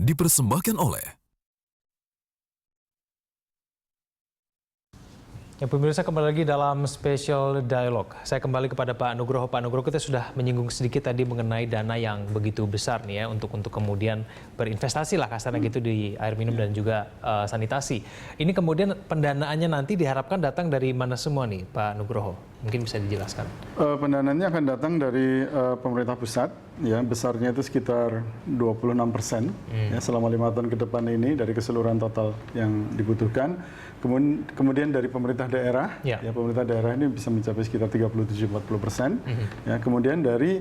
dipersembahkan oleh Ya, pemirsa, kembali lagi dalam Special Dialog. Saya kembali kepada Pak Nugroho. Pak Nugroho, kita sudah menyinggung sedikit tadi mengenai dana yang begitu besar nih ya untuk kemudian berinvestasi lah kasarnya gitu di air minum dan juga sanitasi. Ini kemudian pendanaannya nanti diharapkan datang dari mana semua nih, Pak Nugroho? Mungkin bisa dijelaskan. Pendanaannya akan datang dari pemerintah pusat, ya besarnya itu sekitar 26% ya, selama 5 tahun ke depan ini dari keseluruhan total yang dibutuhkan. Kemudian dari pemerintah daerah, ya pemerintah daerah ini bisa mencapai sekitar 37-40%. Ya, kemudian dari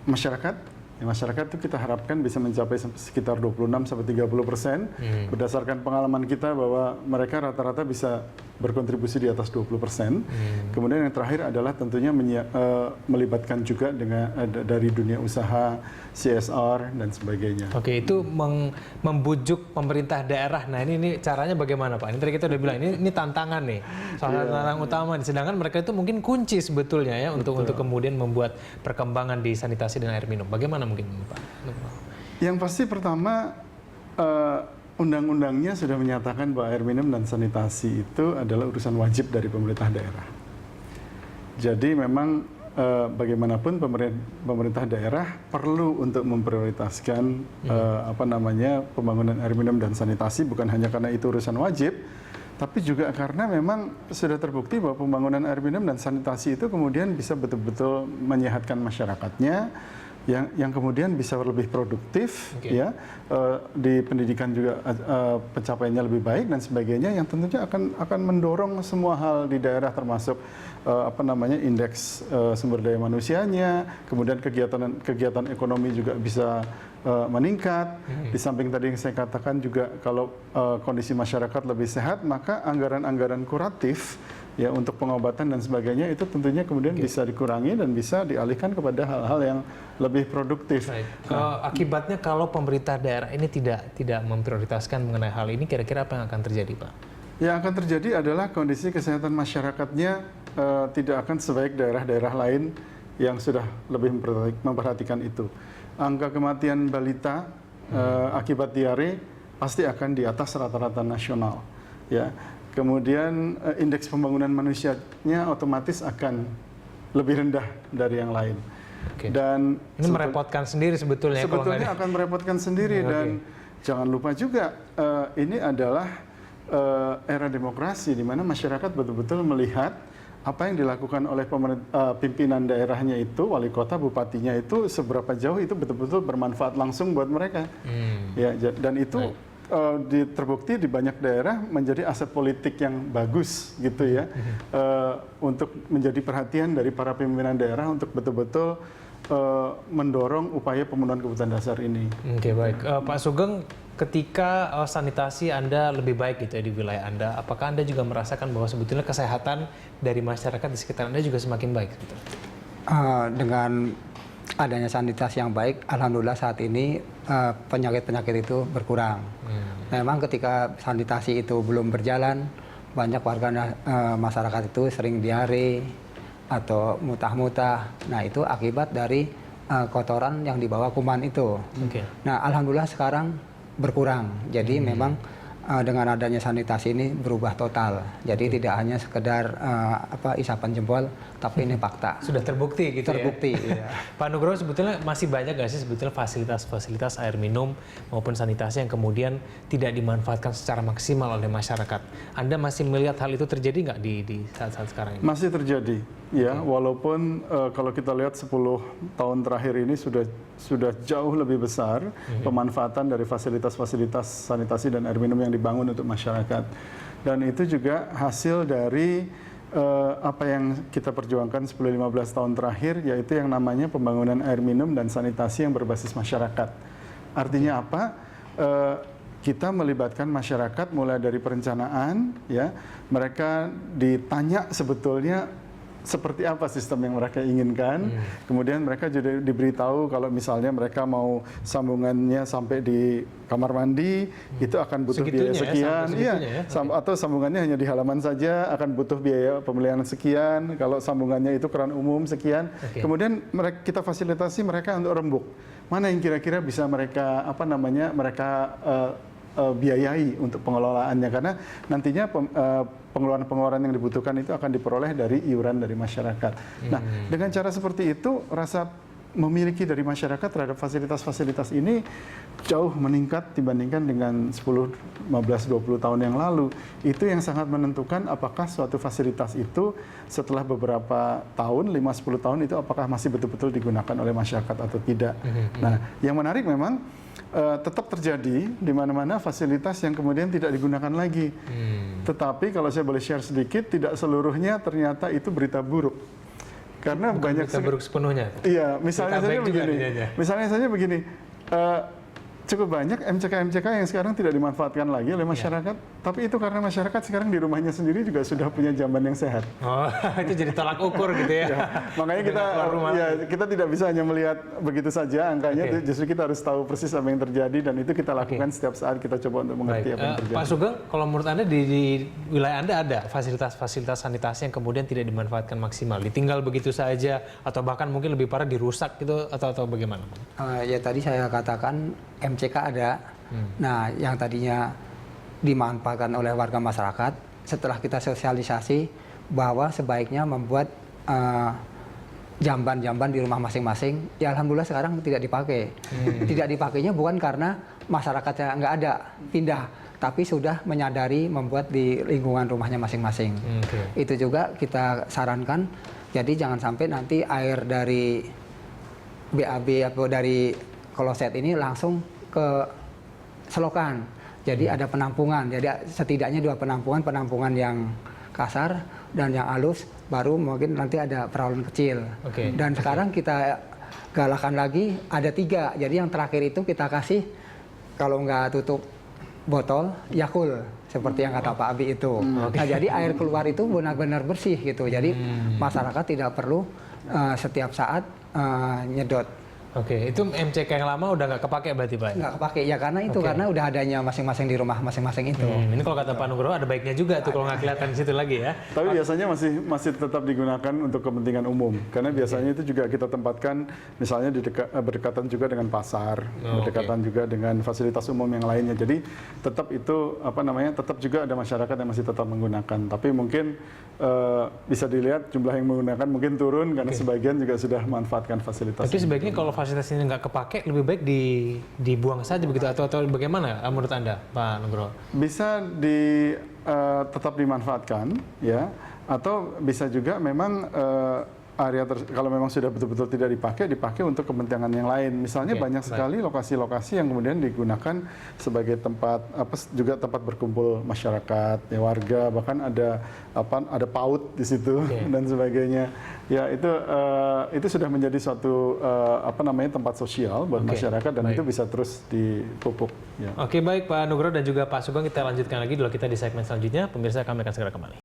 masyarakat. Ya, masyarakat itu kita harapkan bisa mencapai sekitar 26-30%. Berdasarkan pengalaman kita bahwa mereka rata-rata bisa berkontribusi di atas 20%. Kemudian yang terakhir adalah tentunya melibatkan juga dengan dari dunia usaha, CSR dan sebagainya. Oke, itu membujuk pemerintah daerah. Nah, ini caranya bagaimana, Pak? Ini tadi kita udah bilang ini tantangan nih, salah satu tantangan utama. Sedangkan mereka itu mungkin kunci sebetulnya ya untuk kemudian membuat perkembangan di sanitasi dan air minum. Bagaimana mungkin, Pak? Yang pasti pertama, undang-undangnya sudah menyatakan bahwa air minum dan sanitasi itu adalah urusan wajib dari pemerintah daerah. Jadi memang bagaimanapun pemerintah daerah perlu untuk memprioritaskan pembangunan air minum dan sanitasi, bukan hanya karena itu urusan wajib, tapi juga karena memang sudah terbukti bahwa pembangunan air minum dan sanitasi itu kemudian bisa betul-betul menyehatkan masyarakatnya, yang kemudian bisa lebih produktif, ya di pendidikan juga pencapaiannya lebih baik dan sebagainya, yang tentunya akan mendorong semua hal di daerah, termasuk indeks sumber daya manusianya, kemudian kegiatan ekonomi juga bisa meningkat. Di samping tadi yang saya katakan juga, kalau kondisi masyarakat lebih sehat, maka anggaran-anggaran kuratif ya untuk pengobatan dan sebagainya itu tentunya kemudian bisa dikurangi dan bisa dialihkan kepada hal-hal yang lebih produktif. Akibatnya kalau pemerintah daerah ini tidak memprioritaskan mengenai hal ini, kira-kira apa yang akan terjadi, Pak? Yang akan terjadi adalah kondisi kesehatan masyarakatnya tidak akan sebaik daerah-daerah lain yang sudah lebih memperhatikan itu. Angka kematian balita akibat diare pasti akan di atas rata-rata nasional, ya. Kemudian indeks pembangunan manusianya otomatis akan lebih rendah dari yang lain. Dan ini merepotkan sendiri sebetulnya. Sebetulnya akan merepotkan sendiri. Dan jangan lupa juga ini adalah era demokrasi di mana masyarakat betul-betul melihat apa yang dilakukan oleh pimpinan daerahnya itu, wali kota, bupatinya itu, seberapa jauh itu betul-betul bermanfaat langsung buat mereka. Ya, dan itu terbukti di banyak daerah menjadi aset politik yang bagus gitu ya, untuk menjadi perhatian dari para pimpinan daerah untuk betul-betul mendorong upaya pemenuhan kebutuhan dasar ini. Oke, baik. Pak Sugeng, ketika sanitasi Anda lebih baik gitu ya di wilayah Anda, apakah Anda juga merasakan bahwa sebetulnya kesehatan dari masyarakat di sekitar Anda juga semakin baik? Gitu? Dengan adanya sanitasi yang baik, alhamdulillah saat ini penyakit-penyakit itu berkurang. Memang ketika sanitasi itu belum berjalan, banyak warga masyarakat itu sering diare atau mutah-mutah. Nah, itu akibat dari kotoran yang dibawa kuman itu. Nah, alhamdulillah sekarang berkurang. Jadi memang dengan adanya sanitasi ini berubah total. Jadi tidak hanya sekedar isapan jempol, tapi ini fakta. Sudah terbukti gitu terbukti, ya? Pak Nugroho, sebetulnya masih banyak nggak sih sebetulnya fasilitas-fasilitas air minum maupun sanitasi yang kemudian tidak dimanfaatkan secara maksimal oleh masyarakat? Anda masih melihat hal itu terjadi nggak di saat-saat sekarang ini? Masih terjadi, ya. Walaupun kalau kita lihat 10 tahun terakhir ini sudah jauh lebih besar pemanfaatan dari fasilitas-fasilitas sanitasi dan air minum yang dibangun untuk masyarakat. Dan itu juga hasil dari apa yang kita perjuangkan 10-15 tahun terakhir, yaitu yang namanya pembangunan air minum dan sanitasi yang berbasis masyarakat. Artinya apa? Kita melibatkan masyarakat mulai dari perencanaan, ya. Mereka ditanya sebetulnya seperti apa sistem yang mereka inginkan. Kemudian mereka juga diberitahu kalau misalnya mereka mau sambungannya sampai di kamar mandi, itu akan butuh biaya sekian. Atau sambungannya hanya di halaman saja akan butuh biaya pemeliharaan sekian. Kalau sambungannya itu keran umum sekian. Kemudian kita fasilitasi mereka untuk rembuk. Mana yang kira-kira bisa mereka biayai untuk pengelolaannya, karena nantinya pengeluaran-pengeluaran yang dibutuhkan itu akan diperoleh dari iuran dari masyarakat. Nah, dengan cara seperti itu, rasa memiliki dari masyarakat terhadap fasilitas-fasilitas ini jauh meningkat dibandingkan dengan 10, 15, 20 tahun yang lalu. Itu yang sangat menentukan apakah suatu fasilitas itu setelah beberapa tahun, 5-10 tahun itu apakah masih betul-betul digunakan oleh masyarakat atau tidak. Nah, yang menarik memang tetap terjadi di mana-mana fasilitas yang kemudian tidak digunakan lagi. Tetapi kalau saya boleh share sedikit, tidak seluruhnya ternyata itu berita buruk. Karena bukan banyak berita buruk sepenuhnya. Iya, misalnya saja begini. Cukup banyak MCK yang sekarang tidak dimanfaatkan lagi oleh masyarakat, tapi itu karena masyarakat sekarang di rumahnya sendiri juga sudah punya jamban yang sehat. Oh, itu jadi tolak ukur gitu ya. Makanya kita tidak bisa hanya melihat begitu saja angkanya, justru kita harus tahu persis apa yang terjadi, dan itu kita lakukan setiap saat kita coba untuk mengerti apa yang terjadi. Pak Sugeng, kalau menurut Anda di wilayah Anda ada fasilitas-fasilitas sanitasi yang kemudian tidak dimanfaatkan maksimal, ditinggal begitu saja, atau bahkan mungkin lebih parah dirusak gitu, atau bagaimana? Ya tadi saya katakan MCK ada. Nah, yang tadinya dimanfaatkan oleh warga masyarakat, setelah kita sosialisasi bahwa sebaiknya membuat jamban-jamban di rumah masing-masing, ya alhamdulillah sekarang tidak dipakai. Tidak dipakainya bukan karena masyarakatnya nggak ada, pindah, tapi sudah menyadari membuat di lingkungan rumahnya masing-masing. Itu juga kita sarankan, jadi jangan sampai nanti air dari BAB atau dari kloset ini langsung ke selokan. Jadi ada penampungan. Jadi setidaknya 2 penampungan yang kasar dan yang halus, baru mungkin nanti ada perawalan kecil. Dan sekarang kita galakan lagi ada 3. Jadi yang terakhir itu kita kasih, kalau nggak tutup botol, Yakult, seperti yang kata Pak Abi itu. Nah, jadi air keluar itu benar-benar bersih gitu. Jadi masyarakat tidak perlu setiap saat nyedot. Itu MCK yang lama udah nggak kepake berarti Pak? Nggak kepake, ya karena itu karena udah adanya masing-masing di rumah masing-masing itu. Ini kalau kata Pak Nugroho ada baiknya juga tuh kalau nggak kelihatan di situ lagi ya. Tapi biasanya masih tetap digunakan untuk kepentingan umum, karena biasanya itu juga kita tempatkan misalnya berdekatan juga dengan pasar, berdekatan juga dengan fasilitas umum yang lainnya. Jadi tetap itu tetap juga ada masyarakat yang masih tetap menggunakan. Tapi mungkin bisa dilihat jumlah yang menggunakan mungkin turun karena sebagian juga sudah memanfaatkan fasilitas. Tapi sebaiknya kalau fasilitas ini nggak kepake, lebih baik dibuang saja begitu, atau bagaimana menurut Anda, Pak Nugroho? Bisa tetap dimanfaatkan, ya, atau bisa juga memang kalau memang sudah betul-betul tidak dipakai untuk kepentingan yang lain. Misalnya banyak sekali lokasi-lokasi yang kemudian digunakan sebagai tempat juga tempat berkumpul masyarakat, ya, warga, bahkan ada PAUD di situ dan sebagainya. Ya, itu sudah menjadi suatu tempat sosial buat masyarakat, dan itu bisa terus dipupuk. Ya. Baik Pak Nugroho dan juga Pak Sugeng, kita lanjutkan lagi dulu kita di segmen selanjutnya. Pemirsa, kami akan segera kembali.